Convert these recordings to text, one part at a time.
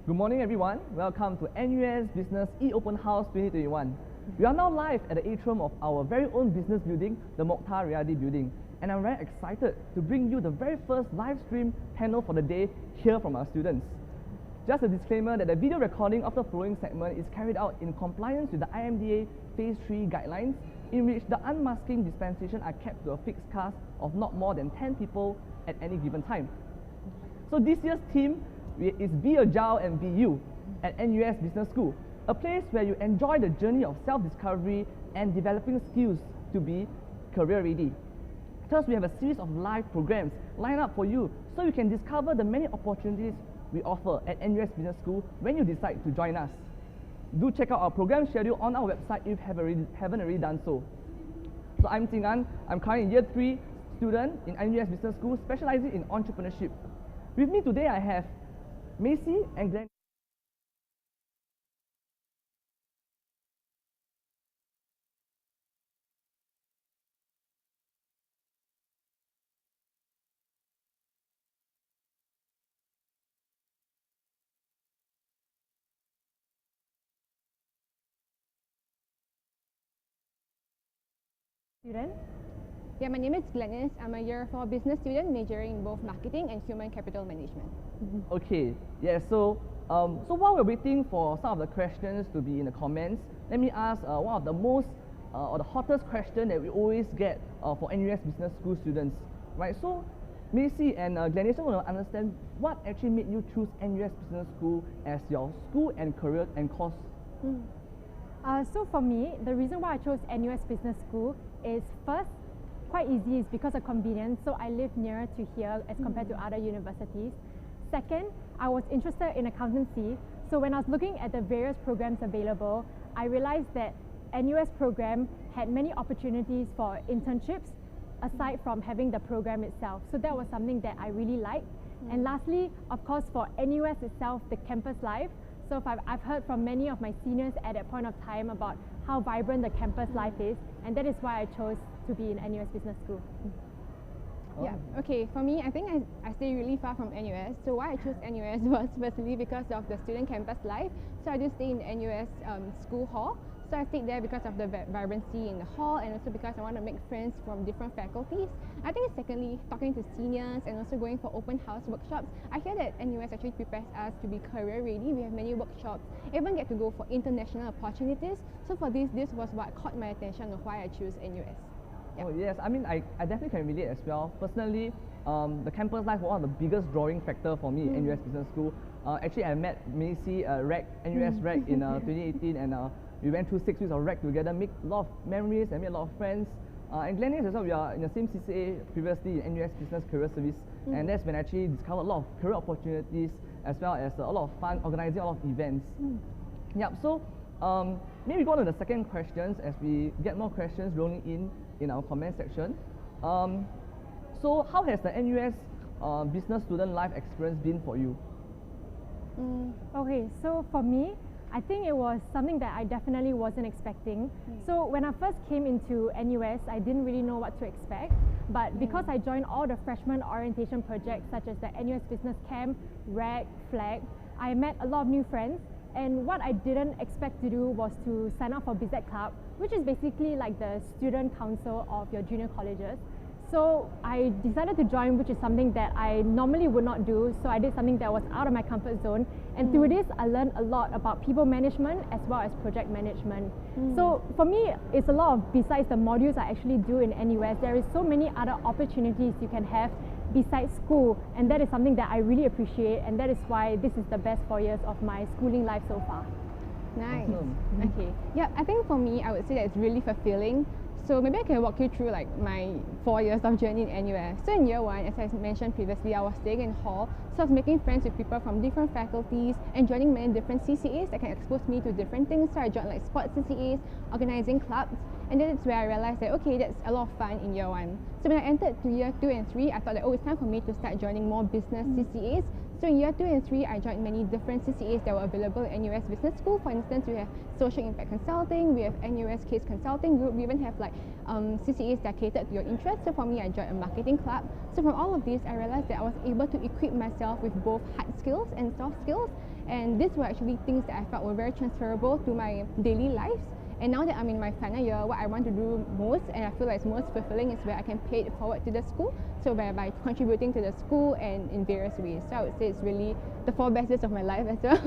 Good morning everyone, welcome to NUS Business E-Open House 2021. We are now live at the atrium of our very own business building, the Mokhtar Riyadi building. And I'm very excited to bring you the very first live stream panel for the day here from our students. Just a disclaimer that the video recording of the following segment is carried out in compliance with the IMDA Phase 3 guidelines, in which the unmasking dispensation are kept to a fixed cast of not more than 10 people at any given time. So this year's theme is Be Agile and Be You at NUS Business School, a place where you enjoy the journey of self-discovery and developing skills to be career ready. Thus, we have a series of live programs lined up for you so you can discover the many opportunities we offer at NUS Business School when you decide to join us. Do check out our program schedule on our website if you haven't already done so. So I'm Ting An. I'm currently a Year 3 student in NUS Business School specializing in entrepreneurship. With me today I have Macy and Glenn. Student? Yeah, my name is Glennis. I'm a Year 4 business student majoring in both marketing and human capital management. Okay, yeah, so while we're waiting for some of the questions to be in the comments, let me ask one of the most or the hottest question that we always get for NUS Business School students, right? So Macy and Glennis, I want to understand what actually made you choose NUS Business School as your school and career and course? So for me, the reason why I chose NUS Business School is first, quite easy, is because of convenience. So I live nearer to here as compared to other universities. Second, I was interested in accountancy. So when I was looking at the various programs available, I realized that NUS program had many opportunities for internships aside from having the program itself. So that was something that I really liked. And lastly, of course, for NUS itself, the campus life. So I've heard from many of my seniors at that point of time about how vibrant the campus life is, and that is why I chose to be in NUS Business School. Yeah, okay, for me, I think I stay really far from NUS. So why I chose NUS was firstly because of the student campus life. So I do stay in the NUS school hall. So I stayed there because of the vibrancy in the hall, and also because I want to make friends from different faculties. I think secondly, talking to seniors and also going for open house workshops. I hear that NUS actually prepares us to be career ready. We have many workshops, even get to go for international opportunities. So for this was what caught my attention of why I choose NUS. Oh yes, I mean I definitely can relate as well. Personally, the campus life was one of the biggest drawing factor for me in NUS Business School. Actually, I met Macy NUS REC in 2018, and we went through 6 weeks of REC together, made a lot of memories and made a lot of friends. And Glennis as well, we are in the same CCA previously in NUS Business Career Service, and that's when I actually discovered a lot of career opportunities as well as a lot of fun organizing a lot of events. Yep, so maybe go on to the second questions as we get more questions rolling in our comment section. So how has the NUS business student life experience been for you? Okay, so for me, I think it was something that I definitely wasn't expecting. So when I first came into NUS, I didn't really know what to expect. But because I joined all the freshman orientation projects such as the NUS Business Camp, REC, FLAG, I met a lot of new friends. And what I didn't expect to do was to sign up for BZ Club, which is basically like the student council of your junior colleges. So I decided to join, which is something that I normally would not do. So I did something that was out of my comfort zone. And through this, I learned a lot about people management as well as project management. So for me, it's a lot of, besides the modules I actually do in NUS, there is so many other opportunities you can have besides school. And that is something that I really appreciate. And that is why this is the best 4 years of my schooling life so far. Nice. Okay. Yeah, I think for me, I would say that it's really fulfilling. So maybe I can walk you through like my 4 years of journey in NUS. So in year 1, as I mentioned previously, I was staying in hall. So I was making friends with people from different faculties and joining many different CCAs that can expose me to different things. So I joined like sports CCAs, organizing clubs, and then it's where I realized that okay, that's a lot of fun in year 1. So when I entered to year 2 and 3, I thought that oh, it's time for me to start joining more business CCAs. So in year 2 and 3, I joined many different CCAs that were available in NUS Business School. For instance, we have Social Impact Consulting, we have NUS Case Consulting Group, we even have like CCAs that catered to your interests. So for me, I joined a marketing club. So from all of this, I realized that I was able to equip myself with both hard skills and soft skills. And these were actually things that I felt were very transferable to my daily lives. And now that I'm in my final year, what I want to do most, and I feel like it's most fulfilling, is where I can pay it forward to the school. So by contributing to the school and in various ways. So I would say it's really the 4 best years of my life as well.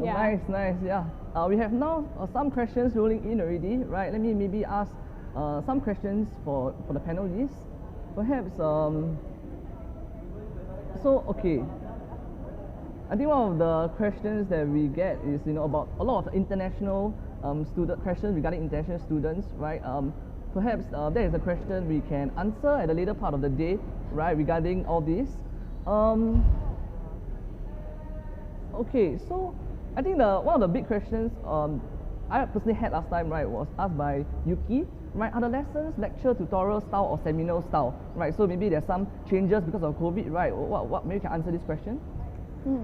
Yeah. Nice, nice, yeah. We have now some questions rolling in already, right? Let me maybe ask some questions for the panelists. Perhaps, okay. I think one of the questions that we get is, about a lot of international student questions regarding international students, right? Perhaps there is a question we can answer at a later part of the day, right, regarding all this. Okay, so I think one of the big questions I personally had last time, right, was asked by Yuki, right? Are the lessons lecture, tutorial style or seminar style, right? So maybe there's some changes because of COVID, right? What maybe you can answer this question?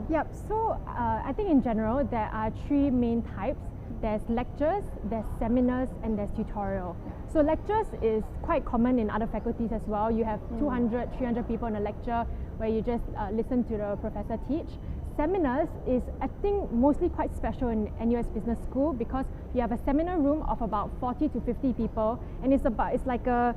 Yep, so I think in general there are 3 main types. There's lectures, there's seminars, and there's tutorial. So lectures is quite common in other faculties as well. You have 200, 300 people in a lecture where you just listen to the professor teach. Seminars is, I think, mostly quite special in NUS Business School because you have a seminar room of about 40 to 50 people, and it's like a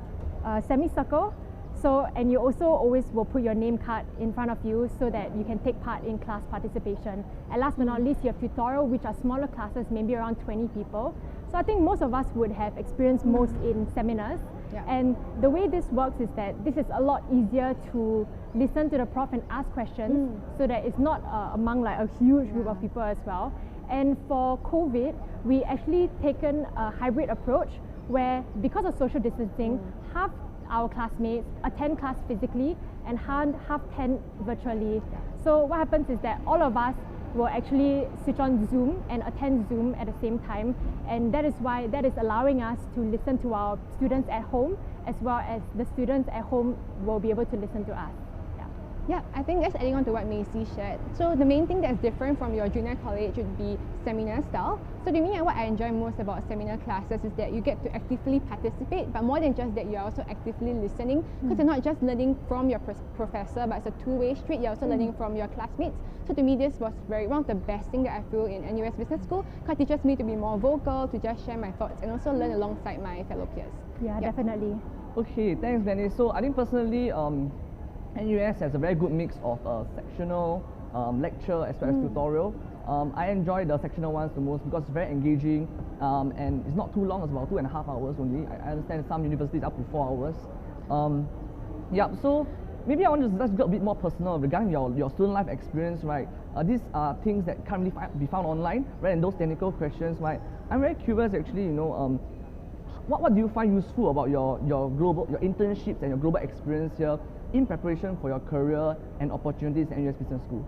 semicircle. So, and you also always will put your name card in front of you so that you can take part in class participation. And last but not least, you have tutorial, which are smaller classes, maybe around 20 people. So I think most of us would have experienced most in seminars. Yeah. And the way this works is that this is a lot easier to listen to the prof and ask questions so that it's not among like a huge group of people as well. And for COVID, we actually taken a hybrid approach where, because of social distancing, half our classmates attend class physically and half attend virtually. So what happens is that all of us will actually switch on Zoom and attend Zoom at the same time, and that is allowing us to listen to our students at home as well as the students at home will be able to listen to us. Yeah, I think that's adding on to what Macy shared. So the main thing that's different from your junior college would be seminar style. So to me, what I enjoy most about seminar classes is that you get to actively participate, but more than just that, you're also actively listening, because you're not just learning from your professor, but it's a two-way street. You're also learning from your classmates. So to me, this was one of the best things that I feel in NUS Business School, because it teaches me to be more vocal, to just share my thoughts, and also learn alongside my fellow peers. Yeah, definitely. Okay, thanks, Danny. So I think personally, NUS has a very good mix of sectional, lecture as well as tutorial. I enjoy the sectional ones the most because it's very engaging and it's not too long, it's about 2.5 hours only. I understand some universities up to 4 hours. Yeah, so maybe I want to just get a bit more personal regarding your student life experience, right? These are things that can't really be found online, right? And those technical questions, right? I'm very curious actually, what do you find useful about your internships and your global experience here in preparation for your career and opportunities at NUS Business School?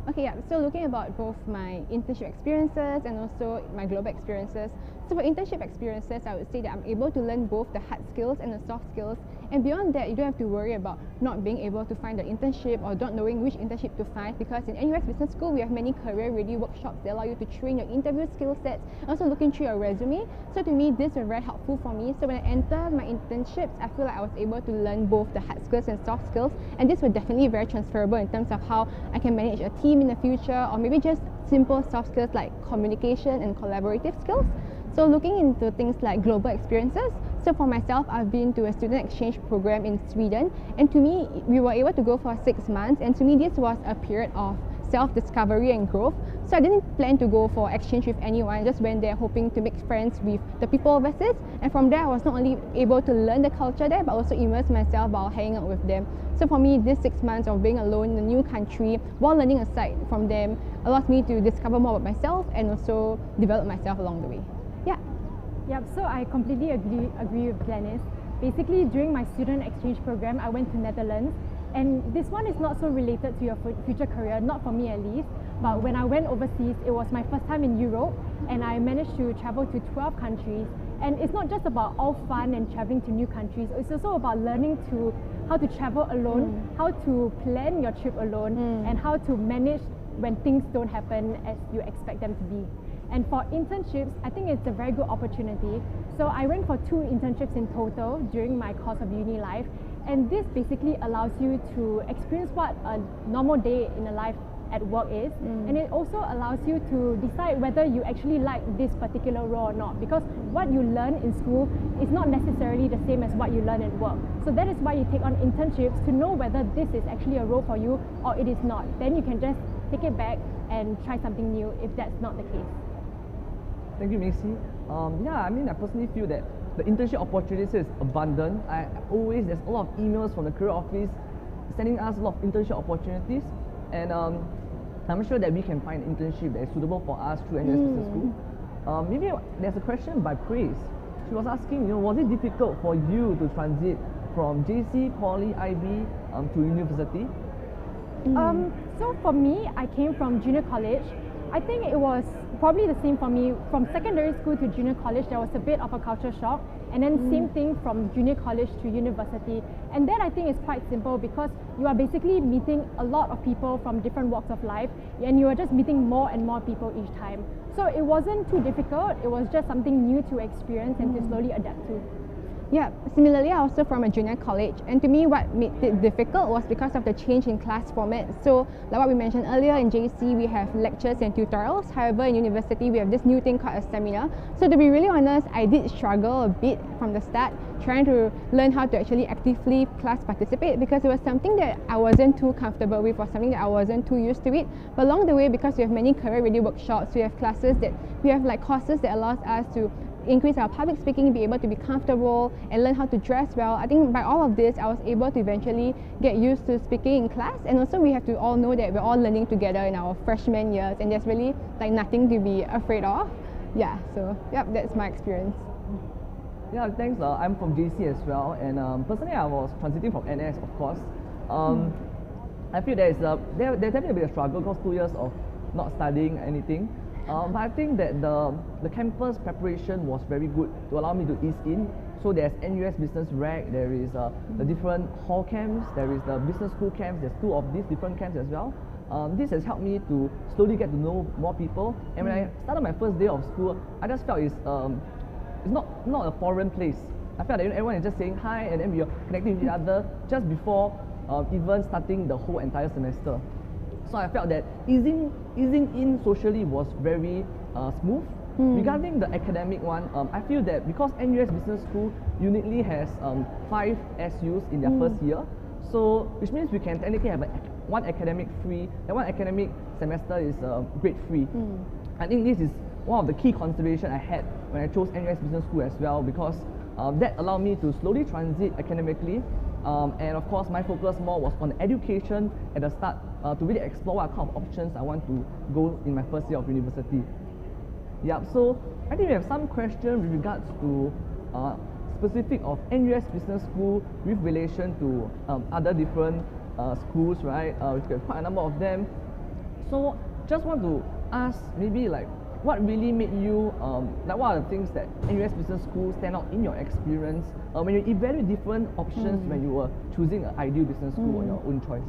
Okay, yeah. So looking about both my internship experiences and also my global experiences. So for internship experiences, I would say that I'm able to learn both the hard skills and the soft skills. And beyond that, you don't have to worry about not being able to find the internship or not knowing which internship to find, because in NUS Business School, we have many career-ready workshops that allow you to train your interview skill sets, also looking through your resume. So to me, this was very helpful for me. So when I enter my internships, I feel like I was able to learn both the hard skills and soft skills. And this was definitely very transferable in terms of how I can manage a team in the future, or maybe just simple soft skills like communication and collaborative skills. So looking into things like global experiences, so for myself, I've been to a student exchange program in Sweden, and to me, we were able to go for 6 months, and to me, this was a period of self-discovery and growth. So I didn't plan to go for exchange with anyone, I just went there hoping to make friends with the people overseas, and from there I was not only able to learn the culture there, but also immerse myself while hanging out with them. So for me, this 6 months of being alone in a new country while learning aside from them allows me to discover more about myself and also develop myself along the way. Yeah. Yep, so I completely agree with Glennis. Basically, during my student exchange program, I went to Netherlands, and this one is not so related to your future career, not for me at least, but when I went overseas, it was my first time in Europe, and I managed to travel to 12 countries. And it's not just about all fun and traveling to new countries, it's also about learning to how to travel alone, how to plan your trip alone, and how to manage when things don't happen as you expect them to be. And for internships, I think it's a very good opportunity. So I went for 2 internships in total during my course of uni life, and this basically allows you to experience what a normal day in a life at work is, and it also allows you to decide whether you actually like this particular role or not, because what you learn in school is not necessarily the same as what you learn at work. So that is why you take on internships, to know whether this is actually a role for you or it is not. Then you can just take it back and try something new if that's not the case. Thank you, Macy. Yeah, I mean, I personally feel that the internship opportunities is abundant. There's a lot of emails from the career office sending us a lot of internship opportunities, and I'm sure that we can find an internship that is suitable for us through NUS Business School. Maybe there's a question by Praise. She was asking, was it difficult for you to transit from JC, Poly, IB to university? So for me, I came from junior college. I think it was probably the same for me. From secondary school to junior college, there was a bit of a culture shock, and then same thing from junior college to university. And that, I think, is quite simple, because you are basically meeting a lot of people from different walks of life, and you are just meeting more and more people each time. So it wasn't too difficult, it was just something new to experience and to slowly adapt to. Yeah, similarly, I also from a junior college, and to me what made it difficult was because of the change in class format. So like what we mentioned earlier, in JC we have lectures and tutorials, however in university we have this new thing called a seminar. So to be really honest, I did struggle a bit from the start trying to learn how to actually actively class participate, because it was something that I wasn't too comfortable with, or something that I wasn't too used to it. But along the way, because we have many career ready workshops, we have classes that we have like courses that allows us to increase our public speaking, be able to be comfortable and learn how to dress well. I think by all of this, I was able to eventually get used to speaking in class, and also we have to all know that we're all learning together in our freshman years, and there's really like nothing to be afraid of. Yeah, so yep, that's my experience. Yeah, thanks. I'm from JC as well, and personally I was transiting from NS, of course. I feel there's definitely a bit of struggle, because 2 years of not studying anything. But I think that the campus preparation was very good to allow me to ease in. So there's NUS Business Rec, there is the different hall camps, there is the business school camps, there's 2 of these different camps as well. This has helped me to slowly get to know more people. And when I started my first day of school, I just felt it's not a foreign place. I felt that everyone is just saying hi, and then we are connecting with each other just before even starting the whole entire semester. So I felt that easing in socially was very smooth. Regarding the academic one, I feel that because NUS Business School uniquely has 5 SUs in their first year, so which means we can technically have one academic free, and one academic semester is grade free. I think this is one of the key considerations I had when I chose NUS Business School as well, because that allowed me to slowly transit academically. And of course, my focus more was on education at the start, to really explore what kind of options I want to go in my first year of university. Yeah, so I think we have some questions with regards to specific of NUS Business School with relation to other different schools, right? We've got quite a number of them. So just want to ask, maybe like, what really made you, like what are the things that NUS Business School stand out in your experience when you evaluate different options when you were choosing an ideal business school on your own choice?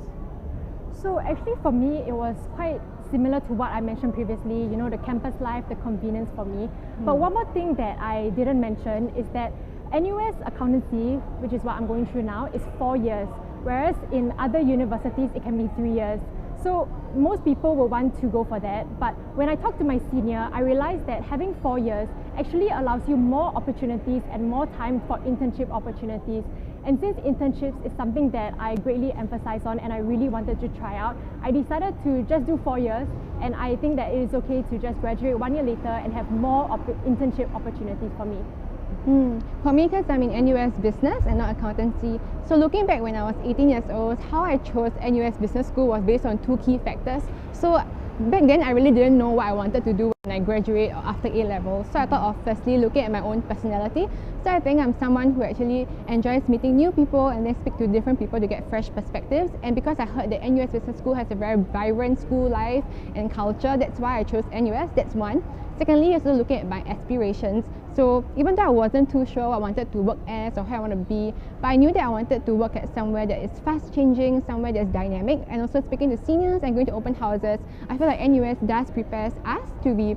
So actually for me, it was quite similar to what I mentioned previously, the campus life, the convenience for me. But one more thing that I didn't mention is that NUS accountancy, which is what I'm going through now, is 4 years, whereas in other universities it can be 3 years. So most people will want to go for that, but when I talked to my senior, I realized that having 4 years actually allows you more opportunities and more time for internship opportunities. And since internships is something that I greatly emphasize on and I really wanted to try out, I decided to just do 4 years, and I think that it is okay to just graduate 1 year later and have more internship opportunities for me. For me, because I'm in NUS Business and not accountancy, so looking back when I was 18 years old, how I chose NUS Business School was based on 2 key factors. So back then, I really didn't know what I wanted to do when I graduate or after A-level. So I thought of firstly looking at my own personality. So So I think I'm someone who actually enjoys meeting new people and then speak to different people to get fresh perspectives. And because I heard that NUS Business School has a very vibrant school life and culture, that's why I chose NUS. That's one. Secondly, also looking at my aspirations. So even though I wasn't too sure what I wanted to work as or how I want to be, but I knew that I wanted to work at somewhere that is fast changing, somewhere that's dynamic, and also speaking to seniors and going to open houses. I feel like NUS does prepare us to be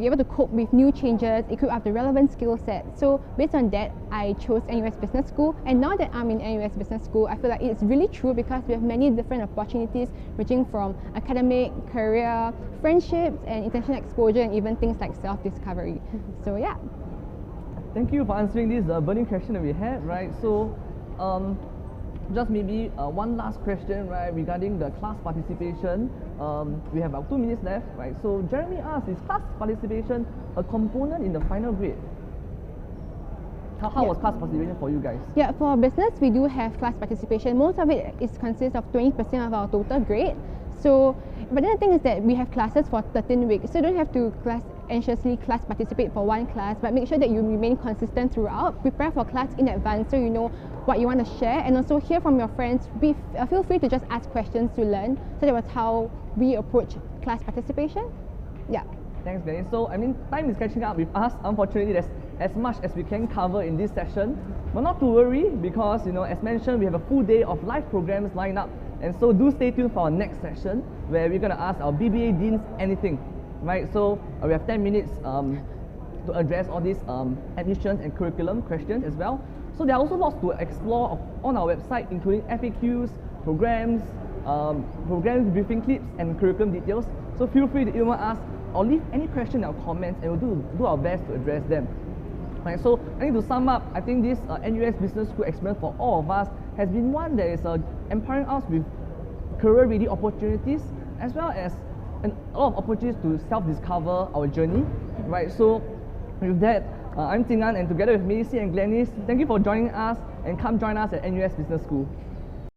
able to cope with new changes, equip up the relevant skill set. So based on that, I chose NUS Business School. And now that I'm in NUS Business School, I feel like it's really true because we have many different opportunities ranging from academic, career, friendships, and international exposure, and even things like self-discovery. So yeah. Thank you for answering this burning question that we had, right? So, just maybe one last question, right, regarding the class participation. We have about 2 minutes left, right? So Jeremy asked, is class participation a component in the final grade? How was class participation for you guys? Yeah, for business, we do have class participation. Most of it consists of 20% of our total grade. So, but then the thing is that we have classes for 13 weeks, so you don't have to anxiously class participate for one class, but make sure that you remain consistent throughout. Prepare for class in advance so you know what you want to share, and also hear from your friends. Feel free to just ask questions to learn. So that was how we approach class participation. Yeah. Thanks, Glennie. So, I mean, time is catching up with us. Unfortunately, there's as much as we can cover in this session. But not to worry, because, as mentioned, we have a full day of live programs lined up. And so do stay tuned for our next session, where we're going to ask our BBA deans anything, right? So we have 10 minutes to address all these admissions and curriculum questions as well. So there are also lots to explore on our website, including FAQs, programs, program briefing clips, and curriculum details. So feel free to email us or leave any question or comments, and we'll do our best to address them. Right, so I think to sum up, I think this NUS Business School experience for all of us has been one that is empowering us with career-ready opportunities, as well as a lot of opportunities to self-discover our journey. Right, so with that, I'm Tingan, and together with Macy and Glennis, thank you for joining us, and come join us at NUS Business School.